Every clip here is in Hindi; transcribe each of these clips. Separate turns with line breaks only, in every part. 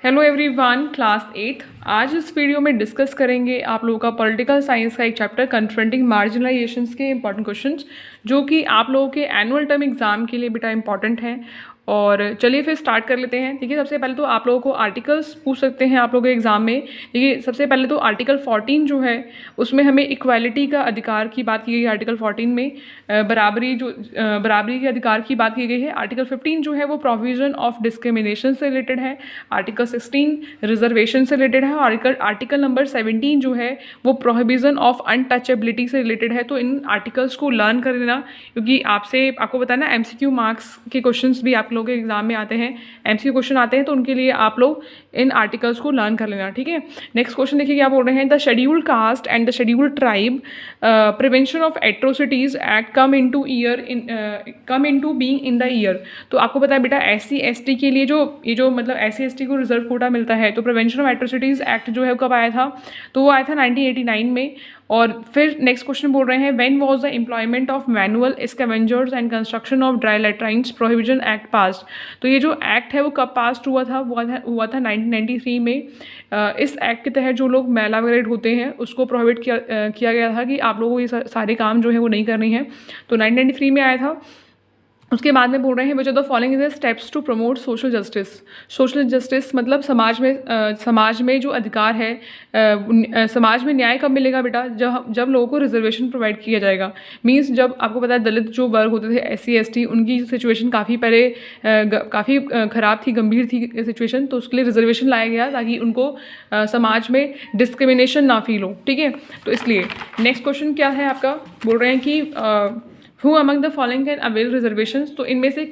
Hello everyone, class 8। आज इस वीडियो में डिस्कस करेंगे आप लोगों का पॉलिटिकल साइंस का एक चैप्टर कन्फ्रंटिंग मार्जिनलाइजेशंस के इंपॉर्टेंट क्वेश्चंस, जो कि आप लोगों के एनुअल टर्म एग्जाम के लिए बेटा इंपॉर्टेंट हैं। और चलिए फिर स्टार्ट कर लेते हैं। देखिए, सबसे पहले तो आप लोगों को आर्टिकल्स पूछ सकते हैं आप लोगों के एग्जाम में। देखिए, सबसे पहले तो आर्टिकल 14 जो है उसमें हमें इक्वालिटी का अधिकार की बात की गई है। आर्टिकल 14 में बराबरी के अधिकार की बात की गई है। आर्टिकल 15 जो है वो प्रोविजन ऑफ डिस्क्रिमिनेशन से रिलेटेड है। आर्टिकल 16 रिजर्वेशन से रिलेटेड है। आर्टिकल नंबर 17 जो है वो प्रोहिबिशन ऑफ अनटचेबिलिटी से रिलेटेड है। तो इन आर्टिकल्स को लर्न कर लेना, क्योंकि आपको बताना एमसीक्यू मार्क्स के क्वेश्चंस भी आप लोगों के एग्जाम में आते हैं। एमसीक्यू क्वेश्चन आते हैं तो उनके लिए आप लोग इन आर्टिकल्स को लर्न कर लेना, ठीक है। नेक्स्ट क्वेश्चन देखिए क्या बोल रहे हैं। The scheduled caste and the scheduled tribe prevention of atrocities act come into being in the year. तो आपको पता है बेटा SC ST के लिए जो मतलब SC ST को रिजर्व कोटा मिलता है। तो प्रिवेंशन ऑफ एट्रोसिटीज एक्ट जो है वो कब आया था? तो वो आया था 1989 में। और फिर नेक्स्ट क्वेश्चन बोल रहे हैं, when was the employment of manual scavengers and construction of dry latrines prohibition act pass. तो ये जो एक्ट है वो कब पास हुआ था? हुआ था 1993 में। इस एक्ट के तहत जो लोग मैला वगैरह होते हैं उसको प्रोहिबिट किया गया था कि आप लोगों को ये सारे काम जो है वो नहीं करने हैं। तो 1993 में आया था। उसके बाद में बोल रहे हैं which are the following is steps to promote social justice. Social justice मतलब समाज में जो अधिकार है, समाज में न्याय कब मिलेगा बेटा? जब लोगों को रिजर्वेशन प्रोवाइड किया जाएगा। मींस जब आपको पता है दलित जो वर्ग होते थे SC ST, उनकी सिचुएशन काफ़ी पहले काफ़ी ख़राब थी, गंभीर थी सिचुएशन। तो उसके लिए रिजर्वेशन लाया गया ताकि उनको समाज में डिस्क्रिमिनेशन ना फील हो, ठीक है। तो इसलिए नेक्स्ट क्वेश्चन क्या है आपका? बोल रहे हैं कि Who among the following can avail reservations? तो इनमें से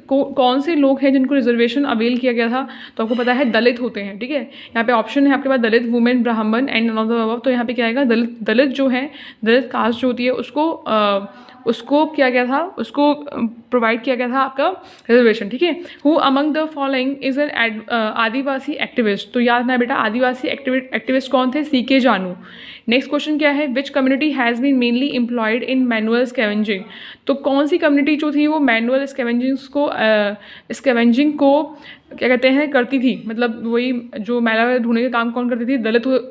कौन से लोग हैं जिनको रिजर्वेशन अवेल किया गया था? तो आपको पता है दलित होते हैं, ठीक है। यहाँ पे ऑप्शन है आपके पास दलित, वुमेन, ब्राह्मण and none of the above. तो यहाँ पे क्या आएगा? दलित जो है, दलित कास्ट जो होती है उसको किया गया था, उसको प्रोवाइड किया गया था आपका रिजर्वेशन, ठीक है। Who among the following is an Adivasi activist. तो याद ना बेटा, आदिवासी एक्टिविस्ट कौन थे? CK जानू। नेक्स्ट क्वेश्चन क्या है? Which community has been mainly employed in manual scavenging. तो कौन सी कम्युनिटी जो थी वो मैनुअल स्कैवेंजिंग को क्या कहते हैं करती थी? मतलब वही जो मैला ढूंढने का काम कौन करती थी?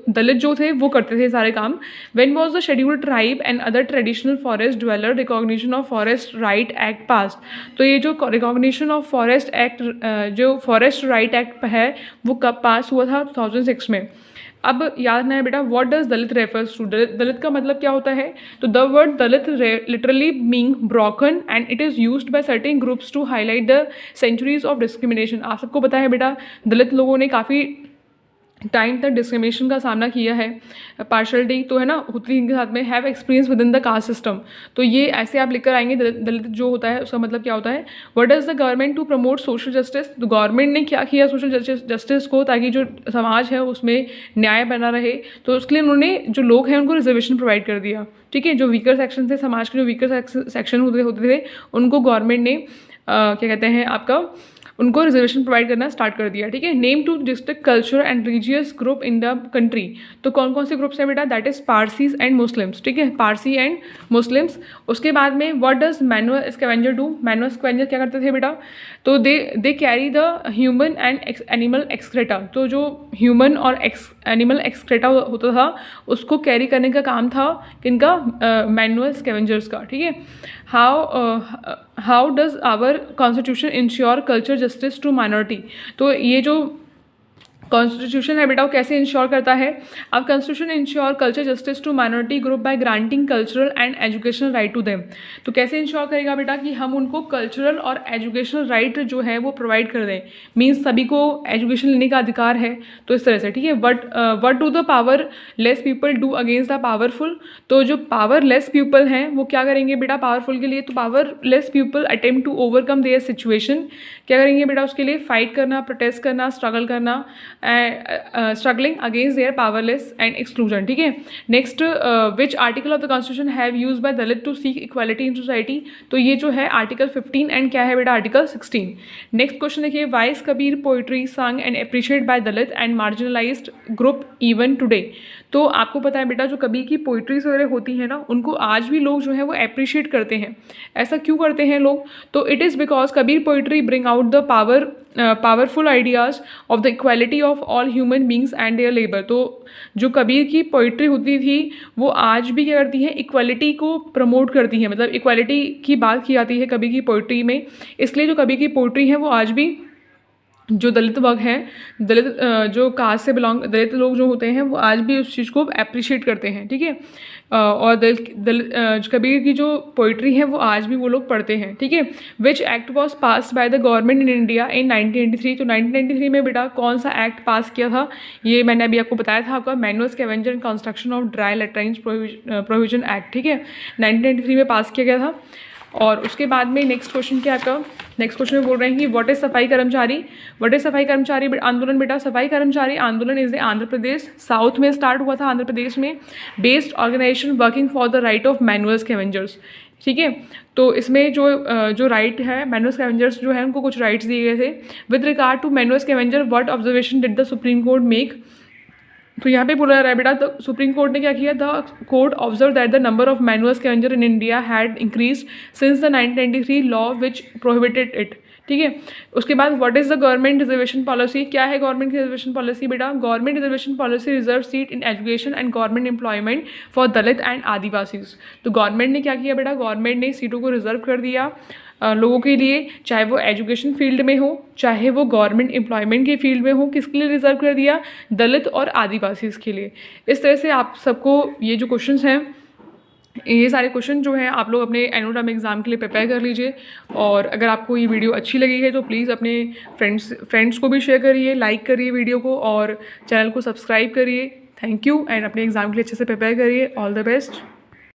दलित जो थे वो करते थे सारे काम। When was the scheduled tribe and other traditional forest dweller recognition of forest right act pass. तो ये जो रिकॉग्निशन ऑफ फॉरेस्ट एक्ट, जो फॉरेस्ट राइट एक्ट है वो कब पास हुआ था? 2006 में। अब याद ना है बेटा, what does Dalit refers to. Dalit का मतलब क्या होता है? तो the word Dalit literally mean broken and it is used by certain groups to highlight the centuries of discrimination. आप सबको पता है बेटा, दलित लोगों ने काफ़ी टाइम तक डिस्क्रिमिनेशन का सामना किया है, पार्शलिटी तो है ना होती इनके साथ में। Have experience with in the caste system. तो ये ऐसे आप लिखकर आएंगे। दलित जो होता है उसका मतलब क्या होता है? What does the government to promote social justice. तो गवर्नमेंट ने क्या किया सोशल जस्टिस को, ताकि जो समाज है उसमें न्याय बना रहे। तो उसके लिए उन्होंने जो लोग हैं उनको रिजर्वेशन प्रोवाइड कर दिया, ठीक है। जो वीकर सेक्शन थे, समाज के जो वीकर सेक्शन होते थे उनको गवर्नमेंट ने क्या कहते हैं आपका, उनको रिजर्वेशन प्रोवाइड करना स्टार्ट कर दिया, ठीक है। Name two district culture and religious group in the country. तो कौन कौन से ग्रुप्स हैं बेटा? That is Parsis and Muslims, ठीक है। Parsi and Muslims. उसके बाद में what does manual scavenger do. Manual scavenger क्या करते थे बेटा? तो they carry the human and animal excreta. तो जो ह्यूमन और एनिमल एक्सक्रेटा होता था उसको कैरी करने का काम था किनका? मैनुअल स्कैवेंजर्स का, ठीक है। How does our constitution ensure culture justice to minority. तो ये जो कॉन्स्टिट्यूशन है बेटा वो कैसे इंश्योर करता है? अब constitution ensure culture justice to minority group by granting cultural and educational right to them. तो कैसे इंश्योर करेगा बेटा कि हम उनको कल्चरल और एजुकेशनल राइट जो है वो प्रोवाइड कर दें। मीन्स सभी को एजुकेशन लेने का अधिकार है, तो इस तरह से, ठीक है। What do the power less people do against the powerful. तो जो पावर लेस पीपल हैं वो क्या करेंगे बेटा पावरफुल के लिए? तो powerless people attempt to overcome their situation. क्या करेंगे बेटा उसके लिए? फाइट करना, प्रोटेस्ट करना, स्ट्रगल करना, struggling against their powerless and exclusion, ठीक है। Next, which article of the constitution have use by Dalit to seek equality in society. तो ये जो है आर्टिकल 15 एंड क्या है बेटा? आर्टिकल 16। नेक्स्ट क्वेश्चन देखिए, why is Kabir poetry sung and appreciate by Dalit and marginalised group even today. तो आपको पता है बेटा जो कबीर की पोइट्रीज वगैरह होती हैं ना उनको आज भी लोग जो है वो अप्रिशिएट करते हैं। ऐसा क्यों करते हैं लोग? तो it is because Kabir poetry bring out the power powerful ideas of the equality of all human beings and their labour. तो जो कबीर की पोइट्री होती थी वो आज भी क्या करती है, इक्वालिटी को प्रमोट करती है, मतलब इक्वालिटी की बात की जाती है कबीर की पोइट्री में। इसलिए जो कबीर की पोइट्री है वो आज भी जो दलित वर्ग हैं, दलित जो कास्ट से बिलोंग दलित लोग जो होते हैं वो आज भी उस चीज़ को अप्रिशिएट करते हैं, ठीक है। और कबीर की जो पोइट्री है वो आज भी वो लोग पढ़ते हैं, ठीक है। Which act was pass by the government in India in 1993। तो 1993 में बेटा कौन सा एक्ट पास किया था, ये मैंने अभी आपको बताया था, आपका manual scavenger and construction of dry latrines provision act, ठीक है, 1993 में पास किया गया था। और उसके बाद में नेक्स्ट क्वेश्चन क्या आपका, नेक्स्ट क्वेश्चन में बोल रहे हैं कि व्हाट इज सफाई कर्मचारी। व्हाट इज सफाई कर्मचारी आंदोलन बेटा, Safai Karamchari Andolan is the Andhra Pradesh south में स्टार्ट हुआ था, आंध्र प्रदेश में, based organisation working for the right of manual scavengers, ठीक है। तो इसमें जो राइट है, मैनुअल स्कैवेंजर्स जो है उनको कुछ राइट्स दिए गए थे। With regard to manual scavenger what observation did the supreme court make. तो यहाँ पे बोला जा रहा है बेटा, द सुप्रीम कोर्ट ने क्या किया, the court observe that the number of manual scavenger in India had increase since the 1993 law which prohibited it, ठीक है। उसके बाद what is the government reservation policy. क्या है गवर्नमेंट की रिजर्वेशन पॉलिसी बेटा, government reservation policy reserve seat in education and government employment for Dalit and Adivasis. तो गवर्नमेंट ने क्या किया बेटा, गवर्नमेंट ने सीटों को रिजर्व कर दिया लोगों के लिए, चाहे वो एजुकेशन फील्ड में हो, चाहे वो गवर्नमेंट एम्प्लॉयमेंट के फील्ड में हो। किसके लिए रिजर्व कर दिया, दलित और आदिवासीज के लिए। इस तरह से आप सबको ये जो क्वेश्चंस हैं, ये सारे क्वेश्चन जो हैं आप लोग अपने एनुअल टर्म एग्जाम के लिए प्रिपेयर कर लीजिए। और अगर आपको ये वीडियो अच्छी लगी है तो प्लीज़ अपने फ्रेंड्स को भी शेयर करिए, लाइक करिए वीडियो को और चैनल को सब्सक्राइब करिए। थैंक यू, एंड अपने एग्जाम के लिए अच्छे से प्रिपेयर करिए। All the best.